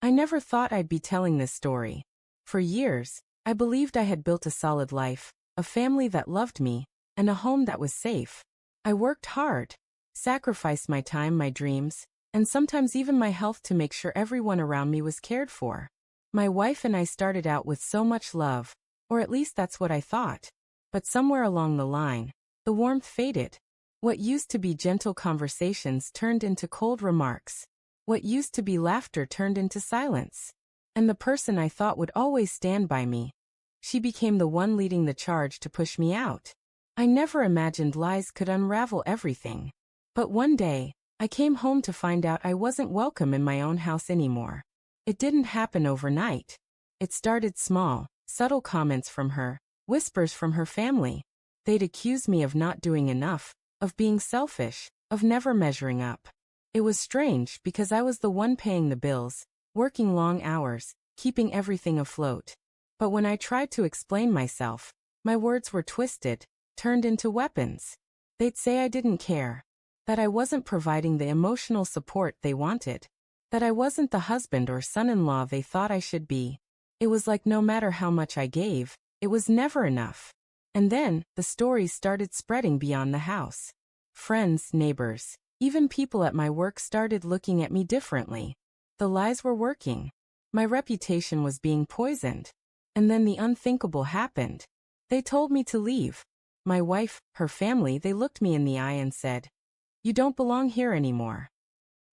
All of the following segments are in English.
I never thought I'd be telling this story. For years, I believed I had built a solid life, a family that loved me, and a home that was safe. I worked hard, sacrificed my time, my dreams, and sometimes even my health to make sure everyone around me was cared for. My wife and I started out with so much love, or at least that's what I thought. But somewhere along the line, the warmth faded. What used to be gentle conversations turned into cold remarks. What used to be laughter turned into silence. And the person I thought would always stand by me, she became the one leading the charge to push me out. I never imagined lies could unravel everything. But one day, I came home to find out I wasn't welcome in my own house anymore. It didn't happen overnight. It started small, subtle comments from her, whispers from her family. They'd accuse me of not doing enough, of being selfish, of never measuring up. It was strange because I was the one paying the bills, working long hours, keeping everything afloat. But when I tried to explain myself, my words were twisted, turned into weapons. They'd say I didn't care, that I wasn't providing the emotional support they wanted, that I wasn't the husband or son-in-law they thought I should be. It was like no matter how much I gave, it was never enough. And then, the stories started spreading beyond the house. Friends, neighbors, even people at my work started looking at me differently. The lies were working. My reputation was being poisoned. And then the unthinkable happened. They told me to leave. My wife, her family, they looked me in the eye and said, "You don't belong here anymore."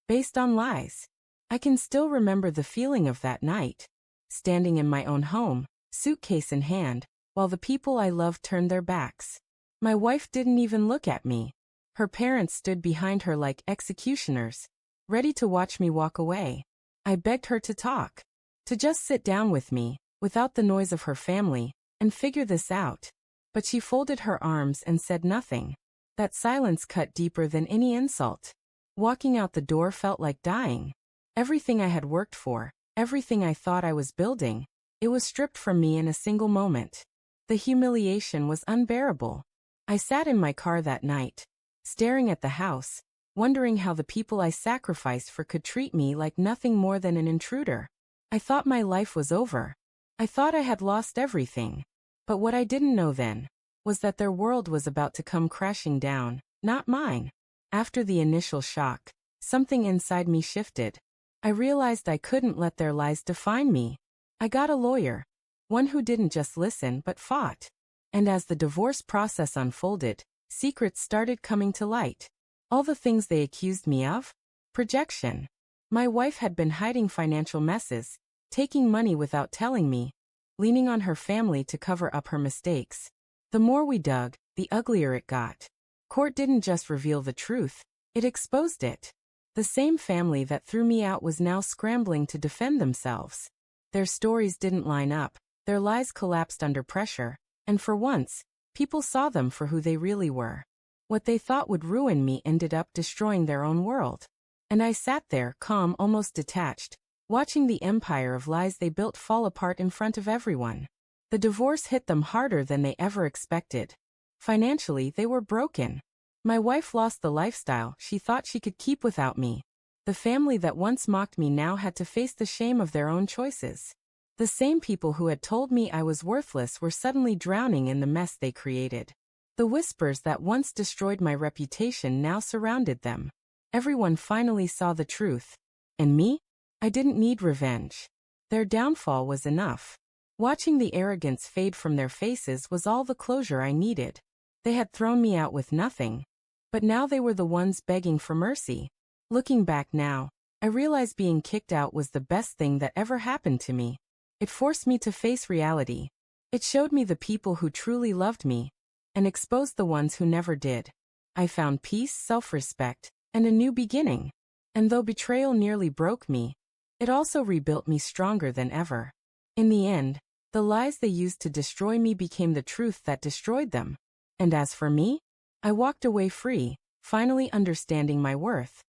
Based on lies. I can still remember the feeling of that night, standing in my own home, suitcase in hand, while the people I loved turned their backs. My wife didn't even look at me. Her parents stood behind her like executioners, ready to watch me walk away. I begged her to talk, to just sit down with me, without the noise of her family, and figure this out. But she folded her arms and said nothing. That silence cut deeper than any insult. Walking out the door felt like dying. Everything I had worked for, everything I thought I was building, it was stripped from me in a single moment. The humiliation was unbearable. I sat in my car that night, staring at the house, wondering how the people I sacrificed for could treat me like nothing more than an intruder. I thought my life was over. I thought I had lost everything. But what I didn't know then was that their world was about to come crashing down, not mine. After the initial shock, something inside me shifted. I realized I couldn't let their lies define me. I got a lawyer, one who didn't just listen but fought. And as the divorce process unfolded, secrets started coming to light. All the things they accused me of? Projection. My wife had been hiding financial messes, taking money without telling me, leaning on her family to cover up her mistakes. The more we dug, the uglier it got. Court didn't just reveal the truth, it exposed it. The same family that threw me out was now scrambling to defend themselves. Their stories didn't line up, their lies collapsed under pressure, and for once, people saw them for who they really were. What they thought would ruin me ended up destroying their own world. And I sat there, calm, almost detached, watching the empire of lies they built fall apart in front of everyone. The divorce hit them harder than they ever expected. Financially, they were broken. My wife lost the lifestyle she thought she could keep without me. The family that once mocked me now had to face the shame of their own choices. The same people who had told me I was worthless were suddenly drowning in the mess they created. The whispers that once destroyed my reputation now surrounded them. Everyone finally saw the truth. And me? I didn't need revenge. Their downfall was enough. Watching the arrogance fade from their faces was all the closure I needed. They had thrown me out with nothing. But now they were the ones begging for mercy. Looking back now, I realized being kicked out was the best thing that ever happened to me. It forced me to face reality. It showed me the people who truly loved me, and exposed the ones who never did. I found peace, self-respect, and a new beginning. And though betrayal nearly broke me, it also rebuilt me stronger than ever. In the end, the lies they used to destroy me became the truth that destroyed them. And as for me, I walked away free, finally understanding my worth.